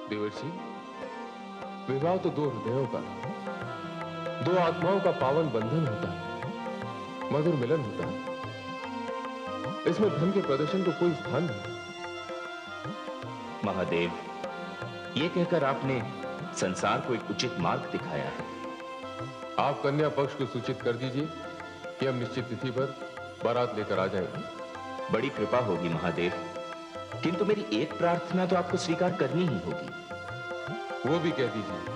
देवर्षि, विवाह तो दो हृदयों का, दो आत्माओं का पावन बंधन होता है, मधुर मिलन होता है। इसमें धन के प्रदर्शन को कोई स्थान नहीं। महादेव, ये कहकर आपने संसार को एक उचित मार्ग दिखाया है। आप कन्या पक्ष को सूचित कर दीजिए कि हम निश्चित तिथि पर बारात लेकर आ जाएंगे। बड़ी कृपा होगी महादेव, किंतु मेरी एक प्रार्थना तो आपको स्वीकार करनी ही होगी। वो भी कह दीजिए।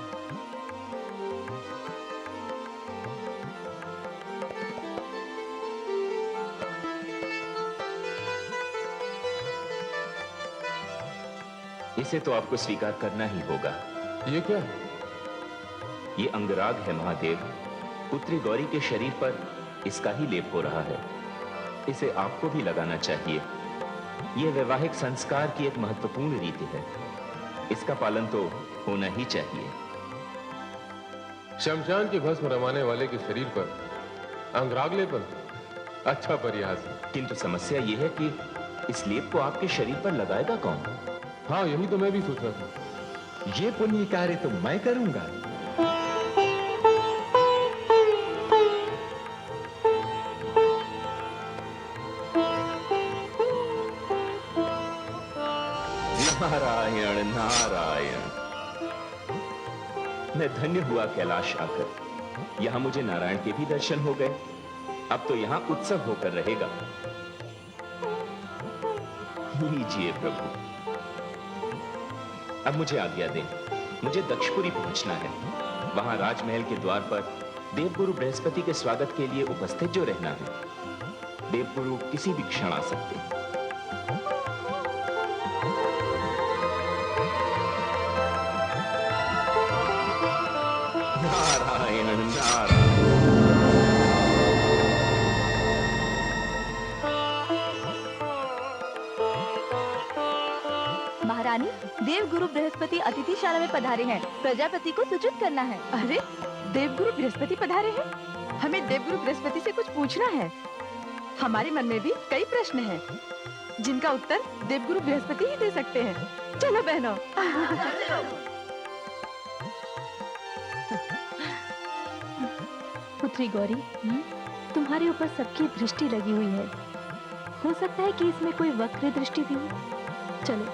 इसे तो आपको स्वीकार करना ही होगा। ये क्या है? ये अंगराग है महादेव। पुत्री गौरी के शरीर पर इसका ही लेप हो रहा है। इसे आपको भी लगाना चाहिए। यह वैवाहिक संस्कार की एक महत्वपूर्ण रीति है। इसका पालन तो होना ही चाहिए। शमशान की भस्म रमाने वाले के शरीर पर अंगराग लेपन? अच्छा प्रयास है। किंतु समस्या यह है कि इस लेप को आपके शरीर पर लगाएगा कौन? हाँ, यही तो मैं भी सोच रहा था। ये पुण्य कार्य तो मैं करूंगा। नारायण नारायण, मैं धन्य हुआ कैलाश आकर। यहां मुझे नारायण के भी दर्शन हो गए। अब तो यहां उत्सव होकर रहेगा। लीजिए प्रभु, अब मुझे आज्ञा दें। मुझे दक्षपुरी पहुंचना है। वहां राजमहल के द्वार पर देवगुरु बृहस्पति के स्वागत के लिए उपस्थित जो रहना है। देवगुरु किसी भी क्षण आ सकते हैं। नारायण नारायण। महारानी, देवगुरु बृहस्पति अतिथिशाला में पधारे हैं। प्रजापति को सूचित करना है। अरे, देवगुरु बृहस्पति पधारे हैं? हमें देवगुरु बृहस्पति से कुछ पूछना है। हमारे मन में भी कई प्रश्न हैं, जिनका उत्तर देवगुरु बृहस्पति ही दे सकते हैं। चलो बहनों। पुत्री गौरी, तुम्हारे ऊपर सबकी दृष्टि लगी हुई है। हो सकता है कि इसमें कोई वक्र दृष्टि भी हो। चलो,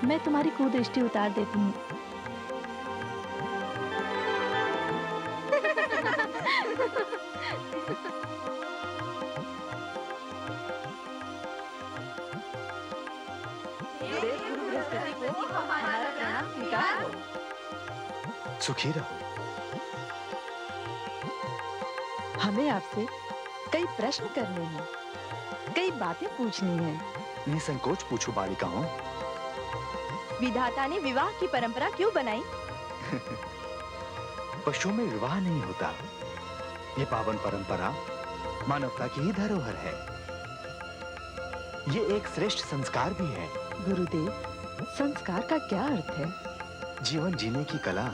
मैं तुम्हारी कुदृष्टि उतार देती हूँ। सुखी रहो। हमें आपसे कई प्रश्न करने हैं, कई बातें पूछनी हैं। निसंकोच पूछो बालिकाओं। विधाता ने विवाह की परंपरा क्यों बनाई? पशुओं में विवाह नहीं होता। ये पावन परंपरा मानवता की ही धरोहर है। ये एक श्रेष्ठ संस्कार भी है। गुरुदेव, संस्कार का क्या अर्थ है? जीवन जीने की कला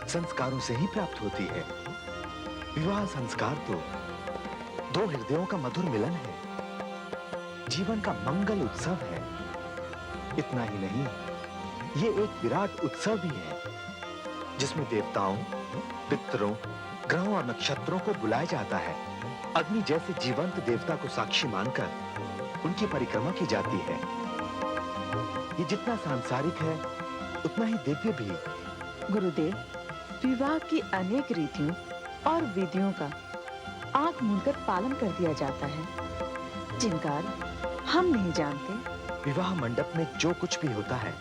संस्कारों से ही प्राप्त होती है। विवाह संस्कार तो दो हृदयों का मधुर मिलन है, जीवन का मंगल उत्सव है। इतना ही नहीं, ये एक विराट उत्सव भी है, जिसमें देवताओं, पितरों, ग्रहों और नक्षत्रों को बुलाया जाता है। अग्नि जैसे जीवंत देवता को साक्षी मानकर उनकी परिक्रमा की जाती है। ये जितना सांसारिक है, उतना ही दिव्य भी। गुरुदेव, विवाह की अनेक रीतियों और विधियों का आंख मूंदकर पालन कर दिया जाता है, जिनका अर्थ हम नहीं जानते। विवाह मंडप में जो कुछ भी होता है,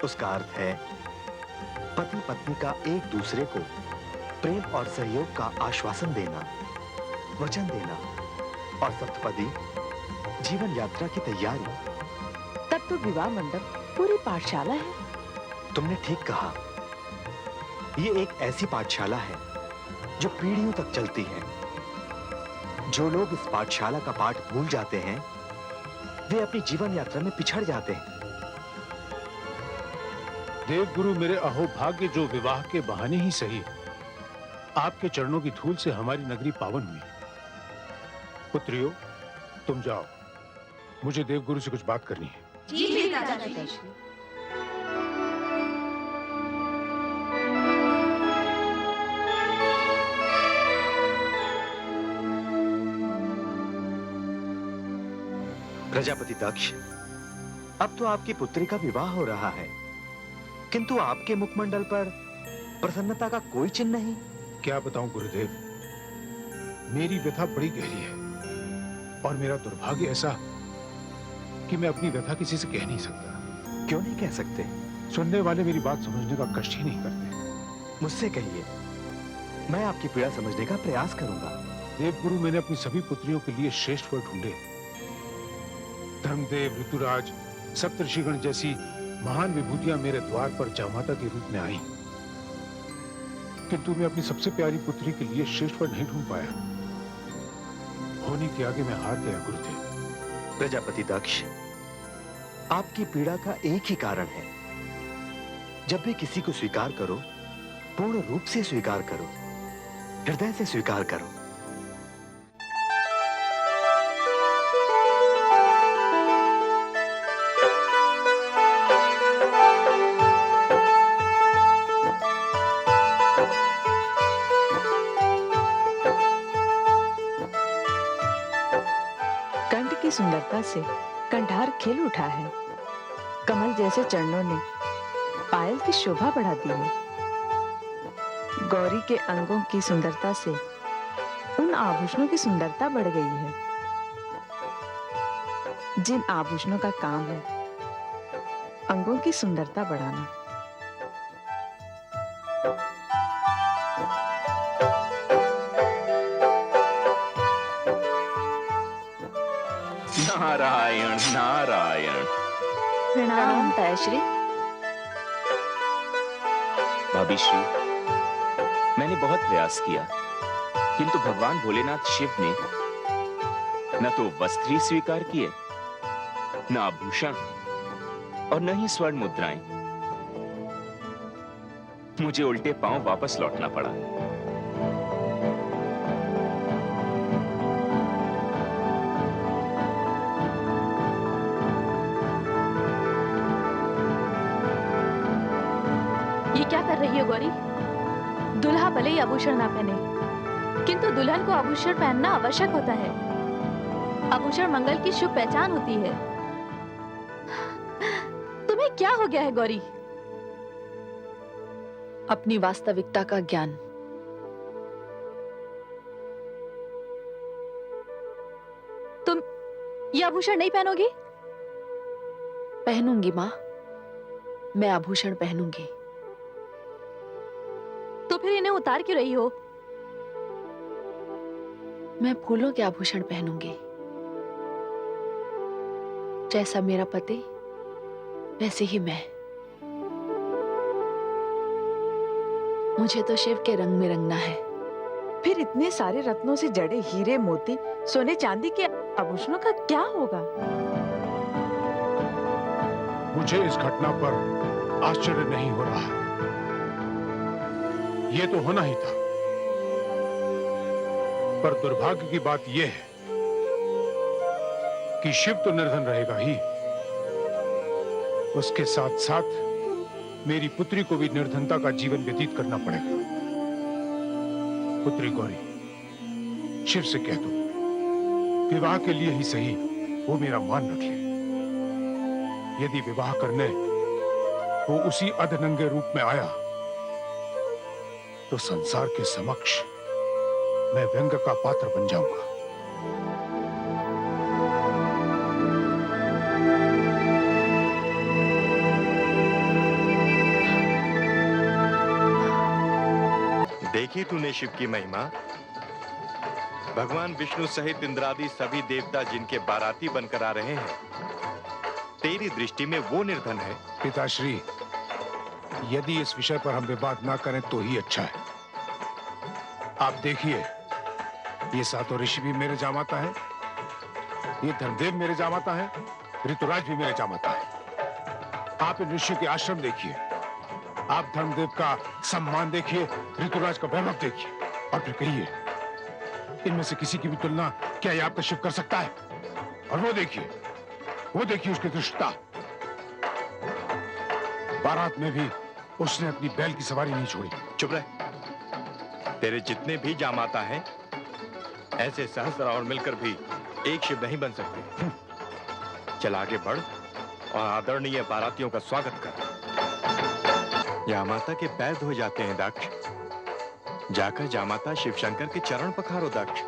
उसका अर्थ है पति पत्नी का एक दूसरे को प्रेम और सहयोग का आश्वासन देना, वचन देना और सप्तपदी जीवन यात्रा की तैयारी। तब तो विवाह मंडप पूरी पाठशाला है। तुमने ठीक कहा। ये एक ऐसी पाठशाला है जो पीढ़ियों तक चलती है। जो लोग इस पाठशाला का पाठ भूल जाते हैं, वे अपनी जीवन यात्रा में पिछड़ जाते हैं। देवगुरु मेरे अहोभाग्य, जो विवाह के बहाने ही सही आपके चरणों की धूल से हमारी नगरी पावन हुई। पुत्रियों, तुम जाओ, मुझे देवगुरु से कुछ बात करनी है। जी, प्रजापति दक्ष, अब तो आपकी पुत्री का विवाह हो रहा है, किंतु आपके मुखमंडल पर प्रसन्नता का कोई चिन्ह नहीं। क्या बताऊं गुरुदेव, मेरी व्यथा बड़ी गहरी है और मेरा दुर्भाग्य ऐसा कि मैं अपनी व्यथा किसी से कह नहीं सकता। क्यों नहीं कह सकते? सुनने वाले मेरी बात समझने का कष्ट ही नहीं करते। मुझसे कहिए, मैं आपकी पीड़ा समझने का प्रयास करूंगा। देवगुरु, मैंने अपनी सभी पुत्रियों के लिए श्रेष्ठ वर ढूंढे। धर्मदेव, ऋतुराज, सप्तऋषिगण जैसी महान विभूतियां मेरे द्वार पर जामाता के रूप में आई, किंतु मैं अपनी सबसे प्यारी पुत्री के लिए श्रेष्ठ वर नहीं ढूंढ पाया। होने के आगे मैं हार गया गुरुदेव। प्रजापति दक्ष, आपकी पीड़ा का एक ही कारण है। जब भी किसी को स्वीकार करो, पूर्ण रूप से स्वीकार करो, हृदय से स्वीकार करो। कंठ की सुंदरता से कंठार खिल उठा है। कमल जैसे चरणों ने पायल की शोभा बढ़ा दी है। गौरी के अंगों की सुंदरता से उन आभूषणों की सुंदरता बढ़ गई है, जिन आभूषणों का काम है अंगों की सुंदरता बढ़ाना। नारायण नारायण। प्रणाम तायाश्री। भाभी श्री, मैंने बहुत प्रयास किया, किंतु भगवान भोलेनाथ शिव ने न तो वस्त्र ही स्वीकार किए, न आभूषण और न ही स्वर्ण मुद्राएं। मुझे उल्टे पांव वापस लौटना पड़ा। ये क्या कर रही है गौरी? दुल्हा भले ही आभूषण ना पहने, किंतु दुल्हन को आभूषण पहनना आवश्यक होता है। आभूषण मंगल की शुभ पहचान होती है। तुम्हें क्या हो गया है गौरी? अपनी वास्तविकता का ज्ञान। तुम ये आभूषण नहीं पहनोगी? पहनूंगी माँ, मैं आभूषण पहनूंगी। तो फिर इन्हें उतार क्यों रही हो? मैं फूलों के आभूषण पहनूंगी। जैसा मेरा पति वैसे ही मैं। मुझे तो शिव के रंग में रंगना है। फिर इतने सारे रत्नों से जड़े हीरे, मोती, सोने चांदी के आभूषणों का क्या होगा? मुझे इस घटना पर आश्चर्य नहीं हो रहा। यह तो होना ही था, पर दुर्भाग्य की बात यह है कि शिव तो निर्धन रहेगा ही, उसके साथ साथ मेरी पुत्री को भी निर्धनता का जीवन व्यतीत करना पड़ेगा। पुत्री गौरी, शिव से कह दो, विवाह के लिए ही सही वो मेरा मान रख ले। यदि विवाह करने वो उसी अधनंगे रूप में आया तो संसार के समक्ष मैं व्यंग का पात्र बन जाऊंगा। देखी तूने शिव की महिमा? भगवान विष्णु सहित इंद्रादि सभी देवता जिनके बाराती बनकर आ रहे हैं, तेरी दृष्टि में वो निर्धन है? पिताश्री, यदि इस विषय पर हम विवाद ना करें तो ही अच्छा है। आप देखिए, ये सातों ऋषि भी मेरे जामाता है, ये धर्मदेव मेरे जामाता है, ऋतुराज भी मेरे जामाता है। आप इन ऋषियों के आश्रम देखिए, आप धर्मदेव का सम्मान देखिए, ऋतुराज का वैभव देखिए, और फिर कहिए इनमें से किसी की भी तुलना क्या ये आपका शिव कर सकता है? और वो देखिए उसकी धृष्टता। बारात में भी उसने अपनी बैल की सवारी नहीं छोड़ी। चुप रह। तेरे जितने भी जामाता हैं, ऐसे सहस्र और मिलकर भी एक शिव नहीं बन सकते। चल आगे बढ़ और आदरणीय बारातियों का स्वागत कर। जामाता के पैर धो जाते हैं दक्ष। जाकर जामाता शिवशंकर के चरण पखारो दक्ष।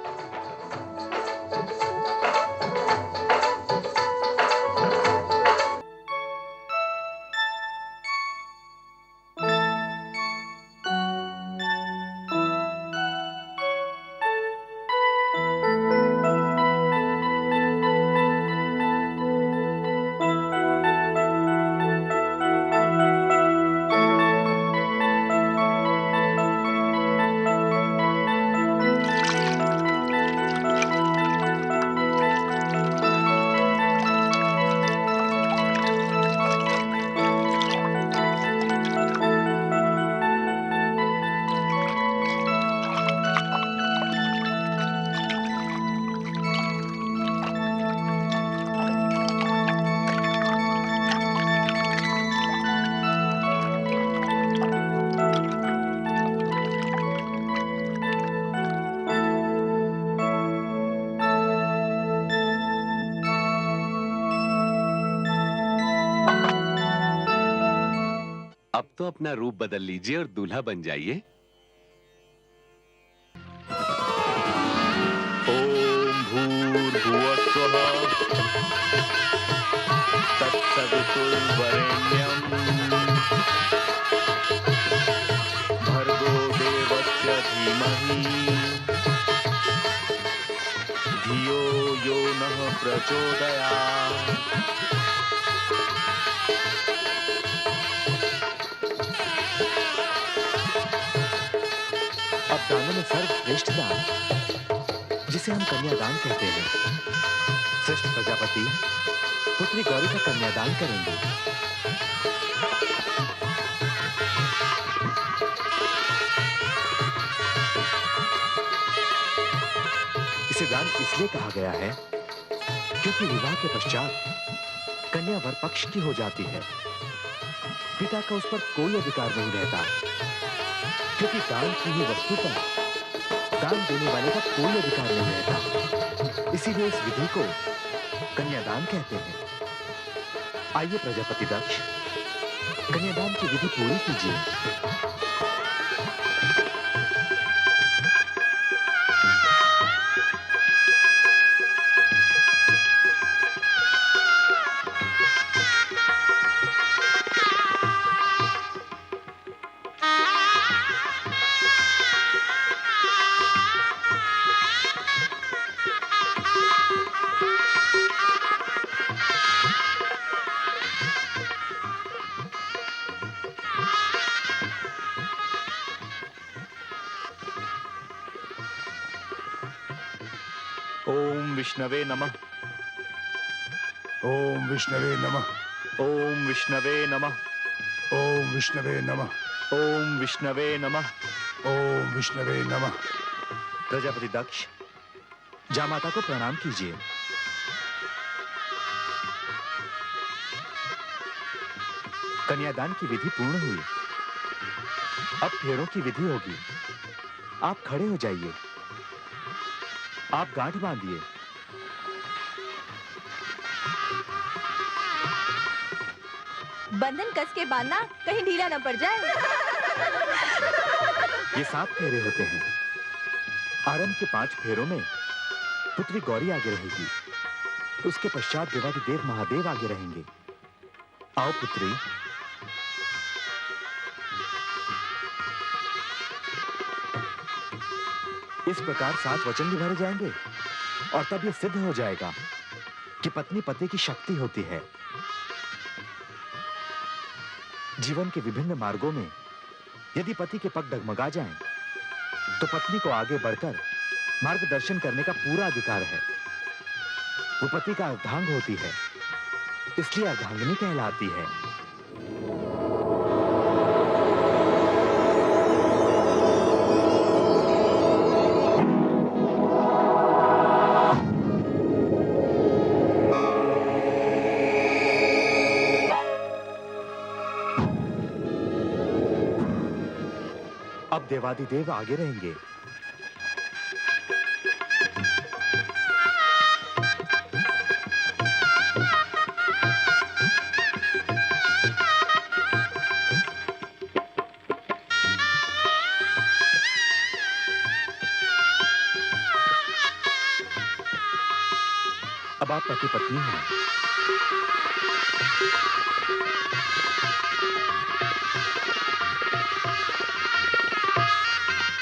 अब तो अपना रूप बदल लीजिए और दूल्हा बन जाइए। ओम भूर्भुवस्सुः तत्सवितुर्वरेण्यं भर्गो देवस्य धीमहि धियो यो नः प्रचोदयात्। अब दानों में सर्वश्रेष्ठ दान, जिसे हम कन्यादान कहते हैं, श्रेष्ठ प्रजापति पुत्री गौरी का कन्यादान करेंगे। इसे दान इसलिए कहा गया है क्योंकि विवाह के पश्चात कन्या वर पक्ष की हो जाती है। पिता का उस पर कोई अधिकार नहीं रहता, क्योंकि दान की ही वस्तु पर दान देने वाले का कोई अधिकार नहीं रहता। इसीलिए इस विधि को कन्यादान कहते हैं। आइए प्रजापति दक्ष, कन्यादान की विधि पूरी कीजिए। ओम विष्णवे नमः। ओम विष्णवे नमः। ओम विष्णवे नमः। ओम विष्णवे नमः। ओम विष्णवे नमः। ओम विष्णवे नमः। प्रजापति दक्ष, जामाता को प्रणाम कीजिए। कन्यादान की विधि पूर्ण हुई। अब फेरों की विधि होगी। आप खड़े हो जाइए। आप गांठ बांधिए। बंधन कस के बांधना, कहीं ढीला न पड़ जाए। ये 7 फेरे होते हैं। आरंभ के 5 फेरों में पुत्री गौरी आगे रहेगी। उसके पश्चात देवाधिदेव महादेव आगे रहेंगे। आओ पुत्री। इस प्रकार 7 वचन भी भरे जाएंगे और तब ये सिद्ध हो जाएगा कि पत्नी पति की शक्ति होती है। जीवन के विभिन्न मार्गों में यदि पति के पग डगमगा जाएं, तो पत्नी को आगे बढ़कर मार्गदर्शन करने का पूरा अधिकार है। वो पति का अर्धांग होती है, इसलिए अर्धांगिनी कहलाती है। अब देवाधिदेव आगे रहेंगे। अब आप पति पत्नी हैं।